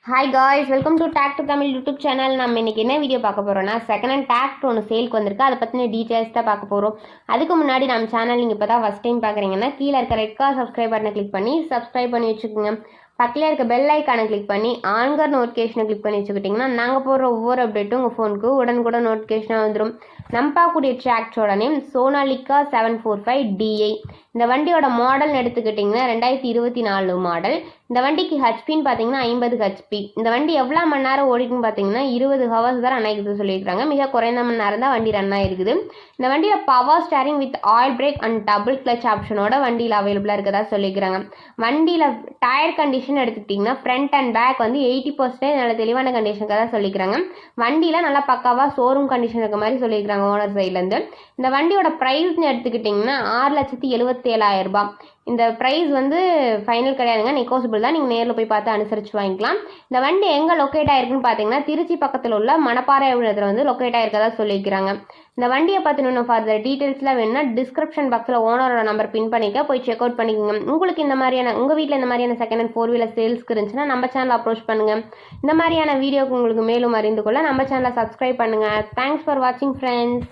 Hi guys, welcome to doctor Tamil YouTube channel. நம்ம இன்னைக்கு என்ன வீடியோ பார்க்க போகிறோம்னா, செகண்ட் ஹேண்ட் டிராக்டர் ஒன்று சேலுக்கு வந்திருக்கு. அதை பற்றின டீட்டெயில்ஸ் தான் பார்க்க போகிறோம். அதுக்கு முன்னாடி நம்ம சேனல் நீங்கள் இப்போ தான் ஃபஸ்ட் டைம் பார்க்குறீங்கன்னா கீழே இருக்க ரெட் கலர் சப்ஸ்கிரைப் பட்டனை கிளிக் பண்ணி சப்ஸ்கிரைப் பண்ணி வச்சுக்கோங்க. பக்கத்தில் இருக்க பெல் ஐக்கானை கிளிக் பண்ணி ஆன்கர் நோட்டிஃபிகேஷனை கிளிக் பண்ணி வச்சுக்கிட்டிங்கன்னா நாங்கள் போடுற ஒவ்வொரு அப்டேட்டும் உங்கள் ஃபோனுக்கு உடனுக்குடன் நோட்டிஃபிகேஷனாக வந்துடும். நம்ம பார்க்கக்கூடிய டிராக்டரோட நேம் சோனாலிகா 745 DI. இந்த வண்டியோட மாடல்னு எடுத்துக்கிட்டிங்கன்னா 2024 மாடல். இந்த வண்டிக்கு ஹெச்பின்னு பார்த்தீங்கன்னா 50 HP. இந்த வண்டி எவ்வளோ மணி நேரம் ஓடிக்குன்னு பார்த்தீங்கன்னா 20 ஹவர்ஸ் தான் ரன் ஆகிக்குது சொல்லியிருக்காங்க. மிக குறைந்த மணி நேரம் தான் வண்டி ரன் ஆகிருக்குது. இந்த வண்டியில் power steering with oil brake and double clutch ஆப்ஷனோட வண்டியில் அவைலபிளாக இருக்கதா சொல்லியிருக்காங்க. வண்டியில் டயர் கண்டிஷன் எடுத்துக்கிட்டிங்கன்னா ஃப்ரண்ட் அண்ட் பேக் வந்து 80% நல்ல தெளிவான கண்டிஷனுக்கு தான் சொல்லியிருக்காங்க. வண்டியில் நல்லா பக்காவாக ஷோரூம் கண்டிஷன் இருக்க மாதிரி சொல்லியிருக்காங்க ஓனர் சைட்லேருந்து. இந்த வண்டியோட ப்ரைஸ்னு எடுத்துக்கிட்டிங்கன்னா 6,77,000 ரூபாய். இந்த ப்ரைஸ் வந்து ஃபைனல் கிடையாதுங்க, நெகோசியபிள் தான். நீங்கள் நேரில் போய் பார்த்து அனுசரித்து வாங்கிக்கலாம். இந்த வண்டி எங்கே லொக்கேட் ஆகிருக்குன்னு பார்த்தீங்கன்னா திருச்சி பக்கத்தில் உள்ள மணப்பாறை இடத்துல வந்து லொக்கேட் ஆகிருக்கதா சொல்லியிருக்கிறாங்க. இந்த வண்டியை பற்றின ஃபர்தர் டீட்டெயில்ஸ்லாம் வேணும்னா டிஸ்கிரிப்ஷன் பாக்ஸில் ஓனரோட நம்பர் பின் பண்ணிக்க, போய் செக் அவுட் பண்ணிக்கோங்க. உங்களுக்கு இந்த மாதிரியான உங்கள் வீட்டில் இந்த மாதிரியான செகண்ட் ஹேண்ட் 4 வீலர் சேல்ஸ்க்கு இருந்துச்சுன்னா நம்ம சேனல் அப்ரோச் பண்ணுங்கள். இந்த மாதிரியான வீடியோக்கு உங்களுக்கு மேலும் அறிந்து கொள்ள நம்ம சேனலை சப்ஸ்கிரைப் பண்ணுங்கள். தேங்க்ஸ் ஃபார் வாட்சிங் ஃப்ரெண்ட்ஸ்.